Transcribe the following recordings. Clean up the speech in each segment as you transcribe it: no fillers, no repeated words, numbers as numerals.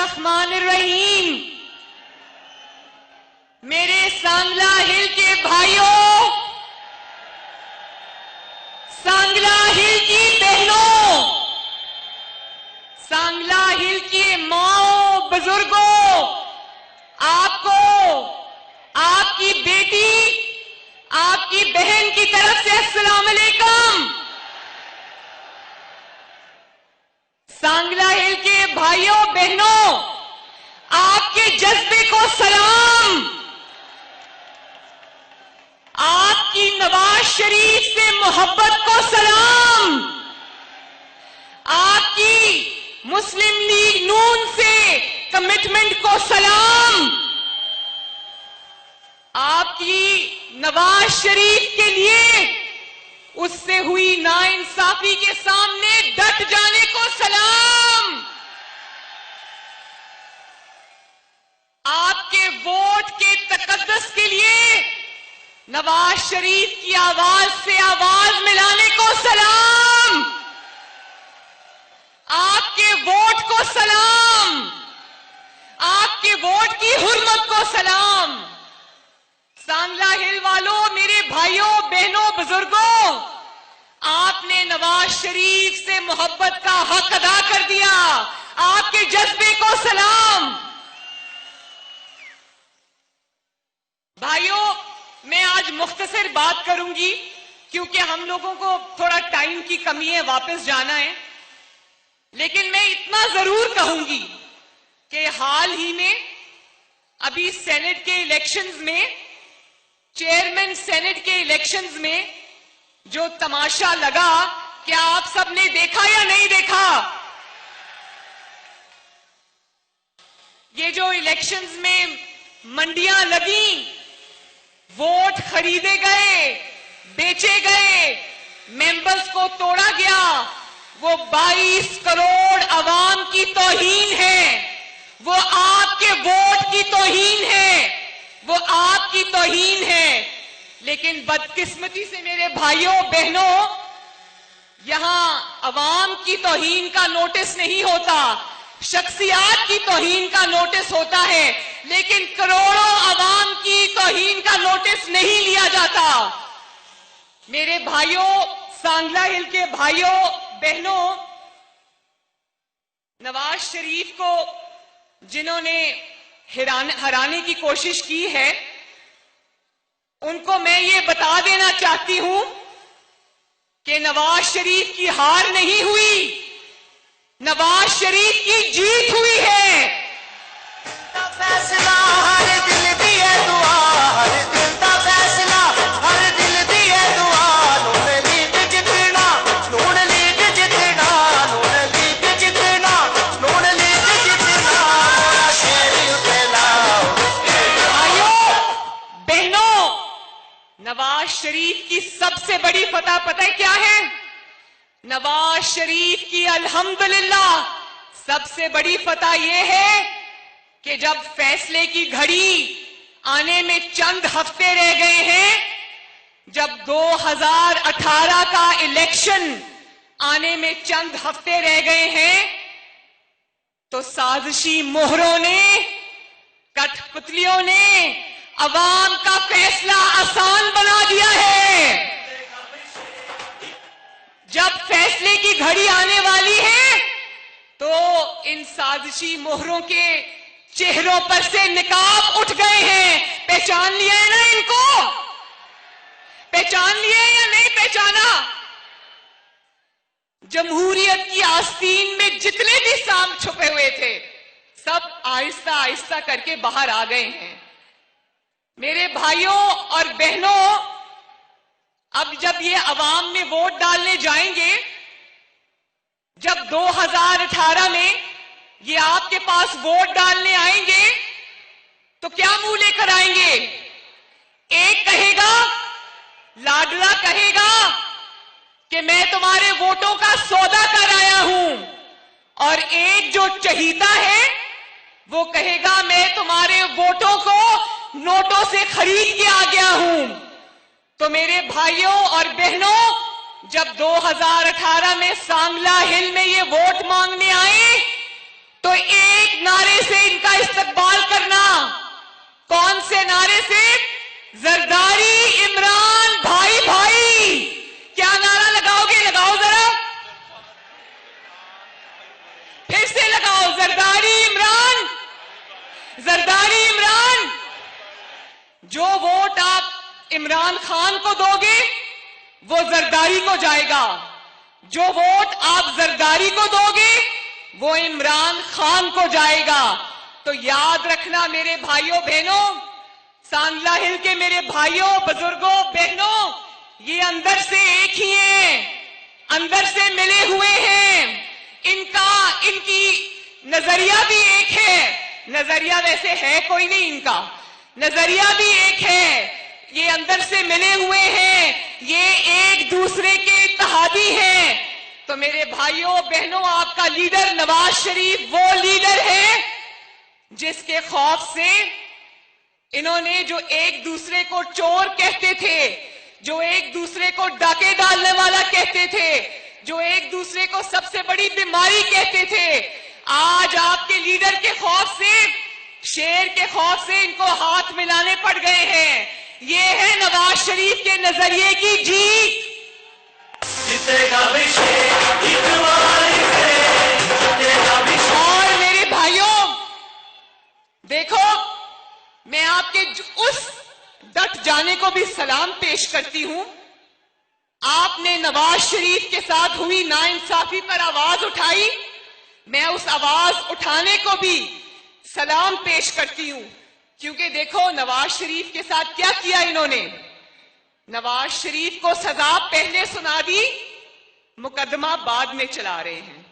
الرحمن الرحیم. میرے سانگلا ہل کے بھائیوں، سانگلا ہل کی بہنوں، سانگلا ہل کی ماؤں، بزرگوں، آپ کو آپ کی بیٹی، آپ کی بہن کی طرف سے السلام علیکم. سانگلا ہل کے بھائیوں بہنوں، آپ کے جذبے کو سلام. آپ کی نواز شریف سے محبت کو سلام. آپ کی مسلم لیگ نون سے کمٹمنٹ کو سلام. آپ کی نواز شریف کے لیے اس سے ہوئی ناانصافی کے سامنے ڈٹ جانے کو سلام. آپ کے ووٹ کے تقدس کے لیے نواز شریف کی آواز سے آواز ملانے کو سلام. آپ کے ووٹ کو سلام. آپ کے ووٹ کی حرمت کو سلام. سانگلا ہل والوں، میرے بھائیوں بہنوں بزرگوں، آپ نے نواز شریف سے محبت کا حق ادا کر دیا. آپ کے جذبے کو سلام. بھائیوں، میں آج مختصر بات کروں گی کیونکہ ہم لوگوں کو تھوڑا ٹائم کی کمی ہے، واپس جانا ہے. لیکن میں اتنا ضرور کہوں گی کہ حال ہی میں ابھی سینٹ کے الیکشنز میں، چیئرمین سینٹ کے الیکشنز میں جو تماشا لگا، کیا آپ سب نے دیکھا یا نہیں دیکھا؟ یہ جو الیکشنز میں منڈیاں لگیں، ووٹ خریدے گئے، بیچے گئے، ممبرز کو توڑا گیا، وہ 22 کروڑ عوام کی توہین ہے. وہ آپ کے ووٹ کی توہین ہے، وہ آپ کی توہین ہے. لیکن بدقسمتی سے میرے بھائیوں بہنوں، یہاں عوام کی توہین کا نوٹس نہیں ہوتا، شخصیات کی توہین کا نوٹس ہوتا ہے، لیکن کروڑوں عوام کی توہین کا نوٹس نہیں لیا جاتا. میرے بھائیوں، سانگلا ہل کے بھائیوں بہنوں، نواز شریف کو جنہوں نے ہرانے کی کوشش کی ہے، ان کو میں یہ بتا دینا چاہتی ہوں کہ نواز شریف کی ہار نہیں ہوئی، نواز شریف کی جیت ہوئی ہے. فیصلہ ہر دل دی ہے دعا، ہر دل دا فیصلہ ہر دل دی ہے دعا. نون لیگ جتنا، نون لیگ جتنا، نون لیگ جتنا، نون لیگ جتنا. بھائیوں بہنوں، نواز شریف کی سب سے بڑی فتح پتہ ہے کیا ہے؟ نواز شریف کی الحمدللہ سب سے بڑی فتح یہ ہے کہ جب فیصلے کی گھڑی آنے میں چند ہفتے رہ گئے ہیں، جب 2018 کا الیکشن آنے میں چند ہفتے رہ گئے ہیں، تو سازشی مہروں نے، کٹھ پتلیوں نے عوام کا فیصلہ آسان بنا دیا ہے. جب فیصلے کی گھڑی آنے والی ہے تو ان سازشی مہروں کے چہروں پر سے نقاب اٹھ گئے ہیں. پہچان لیا ہے نا ان کو؟ پہچان لیا یا نہیں پہچانا؟ جمہوریت کی آستین میں جتنے بھی سانپ چھپے ہوئے تھے، سب آہستہ آہستہ کر کے باہر آ گئے ہیں. میرے بھائیوں اور بہنوں، اب جب یہ عوام میں ووٹ ڈالنے جائیں گے، جب 2018 میں یہ آپ کے پاس ووٹ ڈالنے آئیں گے، تو کیا منہ لے کر آئیں گے؟ ایک کہے گا، لاڈلا کہے گا کہ میں تمہارے ووٹوں کا سودا کر آیا ہوں، اور ایک جو چہیتا ہے وہ کہے گا میں تمہارے ووٹوں کو نوٹوں سے خرید کے آ گیا ہوں. تو میرے بھائیوں اور بہنوں، جب 2018 میں سانگلا ہل میں یہ ووٹ مانگنے آئے تو ایک نعرے زرداری عمران بھائی بھائی، کیا نعرہ لگاؤ گے؟ لگاؤ ذرا، پھر سے لگاؤ، زرداری عمران، زرداری عمران۔ جو ووٹ آپ عمران خان کو دو گے وہ زرداری کو جائے گا، جو ووٹ آپ زرداری کو دو گے وہ عمران خان کو جائے گا۔ تو یاد رکھنا میرے بھائیوں بہنوں، سانگلہ ہل کے میرے بھائیوں بزرگوں بہنوں، یہ اندر سے ایک ہی ہیں، اندر سے ملے ہوئے ہیں، ان کی نظریہ بھی ایک ہے، نظریہ ویسے ہے کوئی نہیں ان کا، نظریہ بھی ایک ہے، یہ اندر سے ملے ہوئے ہیں، یہ ایک دوسرے کے اتحادی ہیں۔ تو میرے بھائیوں بہنوں، آپ کا لیڈر نواز شریف وہ لیڈر ہے جس کے خوف سے انہوں نے جو ایک دوسرے کو چور کہتے تھے، جو ایک دوسرے کو ڈاکے ڈالنے والا کہتے تھے، جو ایک دوسرے کو سب سے بڑی بیماری کہتے تھے، آج آپ کے لیڈر کے خوف سے، شیر کے خوف سے ان کو ہاتھ ملانے پڑ گئے ہیں۔ یہ ہے نواز شریف کے نظریے کی جیت۔ اور میرے بھائیوں دیکھو، میں آپ کے اس ڈٹ جانے کو بھی سلام پیش کرتی ہوں۔ آپ نے نواز شریف کے ساتھ ہوئی ناانصافی پر آواز اٹھائی، میں اس آواز اٹھانے کو بھی سلام پیش کرتی ہوں، کیونکہ دیکھو نواز شریف کے ساتھ کیا کیا انہوں نے۔ نواز شریف کو سزا پہلے سنا دی، مقدمہ بعد میں چلا رہے ہیں۔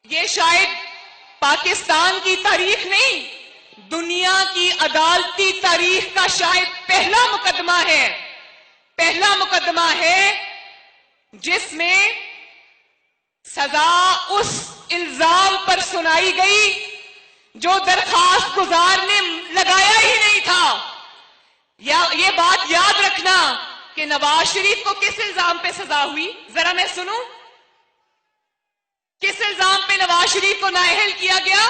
یہ شاید پاکستان کی تاریخ نہیں، دنیا کی عدالتی تاریخ کا شاید پہلا مقدمہ ہے، پہلا مقدمہ ہے جس میں سزا اس الزام پر سنائی گئی جو درخواست گزار نے لگایا ہی نہیں تھا۔ یہ بات یاد رکھنا کہ نواز شریف کو کس الزام پہ سزا ہوئی، ذرا میں سنوں، کس الزام پہ نواز شریف کو نااہل کیا گیا؟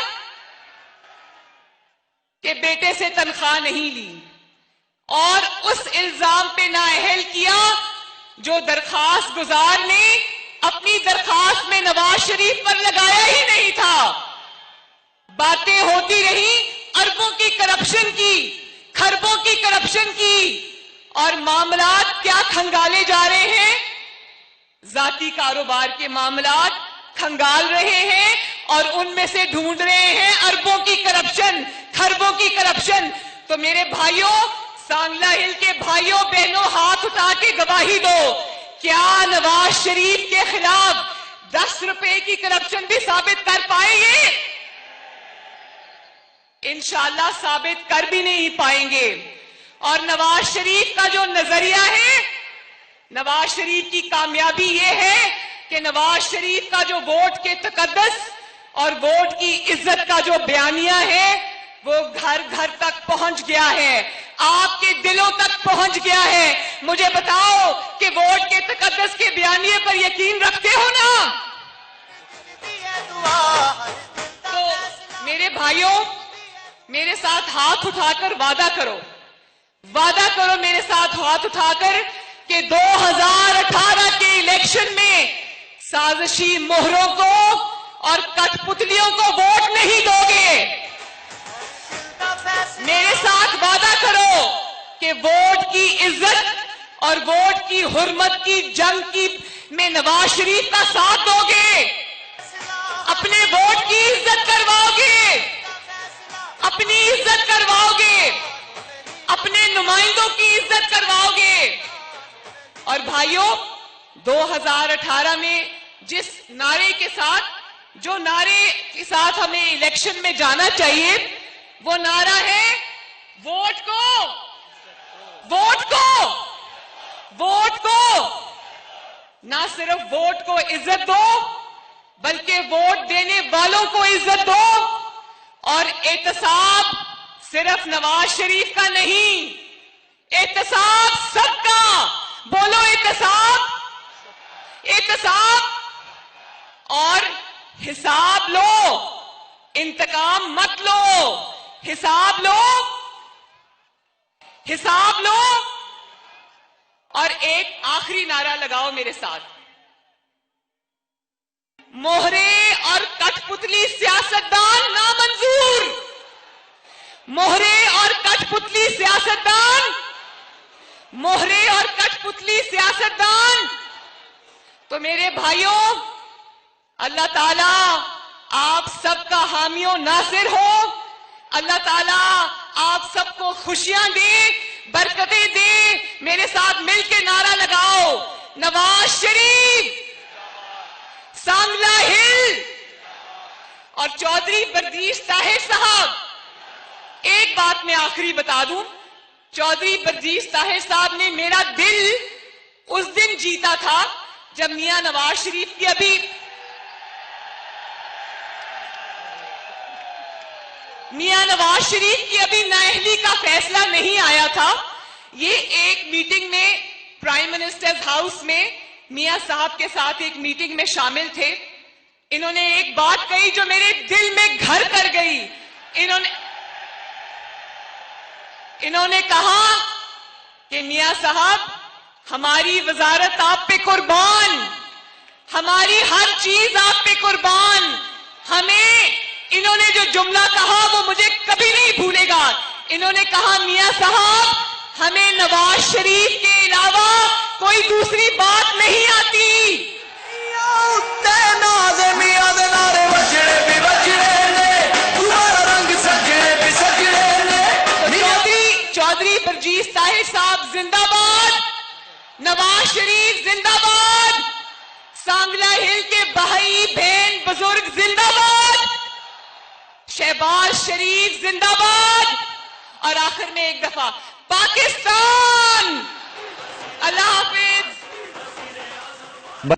کہ بیٹے سے تنخواہ نہیں لی، اور اس الزام پہ نااہل کیا جو درخواست گزار نے اپنی درخواست میں نواز شریف پر لگایا ہی نہیں تھا۔ باتیں ہوتی رہی اربوں کی کرپشن کی، کھربوں کی کرپشن کی، اور معاملات کیا کھنگالے جا رہے ہیں؟ ذاتی کاروبار کے معاملات کھنگال رہے ہیں، اور ان میں سے ڈھونڈ رہے ہیں اربوں کی کرپشن، کھربوں کی کرپشن۔ تو میرے بھائیوں، سانگلہ ہل کے بھائیوں بہنوں، ہاتھ اٹھا کے گواہی دو، کیا نواز شریف کے خلاف 10 روپے کی کرپشن بھی ثابت کر پائیں گے؟ انشاءاللہ ثابت کر بھی نہیں پائیں گے۔ اور نواز شریف کا جو نظریہ ہے، نواز شریف کی کامیابی یہ ہے کہ نواز شریف کا جو ووٹ کے تقدس اور ووٹ کی عزت کا جو بیانیہ ہے وہ گھر گھر تک پہنچ گیا ہے، آپ کے دلوں تک پہنچ گیا ہے۔ مجھے بتاؤ کہ ووٹ کے تقدس کے بیانیے پر یقین رکھتے ہو نا؟ تو میرے بھائیوں، میرے ساتھ ہاتھ اٹھا کر وعدہ کرو، وعدہ کرو میرے ساتھ ہاتھ اٹھا کر کہ 2018 کے الیکشن میں سازشی مہروں کو اور کٹ پتلیوں کو ووٹ نہیں دو گے۔ میرے ساتھ وعدہ کرو کہ ووٹ کی عزت اور ووٹ کی حرمت کی جنگ میں نواز شریف کا ساتھ دو گے، اپنے ووٹ کی عزت کرواؤ گے، اپنی عزت کرواؤ گے، اپنے نمائندوں کی عزت کرواؤ گے۔ اور بھائیوں، 2018 میں جس نعرے کے ساتھ، جو نعرے کے ساتھ ہمیں الیکشن میں جانا چاہیے، وہ نعرہ ہے ووٹ کو، ووٹ کو، ووٹ کو، نہ صرف ووٹ کو عزت دو، بلکہ ووٹ دینے والوں کو عزت دو. اور احتساب صرف نواز شریف کا نہیں، احتساب سب کا. بولو احتساب، احتساب. اور حساب لو، انتقام مت لو. حساب لو، حساب لو. اور ایک آخری نعرہ لگاؤ میرے ساتھ. موہرے اور کٹ پتلی سیاستدان نامنظور. موہرے اور کٹ پتلی سیاستدان، موہرے اور کٹ پتلی سیاستدان. تو میرے بھائیوں، اللہ تعالیٰ آپ سب کا حامی و ناصر ہو. اللہ تعالیٰ آپ سب کو خوشیاں دے، برکتیں دے. میرے ساتھ مل کے نعرہ لگاؤ، نواز شریف، سانگلہ ہل اور چودھری برجیش طاہر صاحب. ایک بات میں آخری بتا دوں، چودھری برجیش طاہر صاحب نے میرا دل اس دن جیتا تھا جب میاں نواز شریف کی ابھی نااہلی کا فیصلہ نہیں آیا تھا. یہ ایک میٹنگ میں پرائم منسٹرز ہاؤس میں میاں صاحب کے ساتھ ایک میٹنگ میں شامل تھے. انہوں نے ایک بات کہی جو میرے دل میں گھر کر گئی. انہوں نے کہا کہ میاں صاحب، ہماری وزارت آپ پہ قربان، ہماری ہر چیز آپ پہ قربان. ہمیں، انہوں نے جو جملہ کہا وہ مجھے کبھی نہیں بھولے گا. انہوں نے کہا میاں صاحب، ہمیں نواز شریف کے علاوہ کوئی دوسری بات نہیں آتی. چودھری برجیش طاہر صاحب زندہ باد، نواز شریف زندہ باد، سانگلہ ہل کے بھائی بہن بزرگ زندہ باد، شہباز شریف زندہ باد. اور آخر میں ایک دفعہ پاکستان. اللہ حافظ.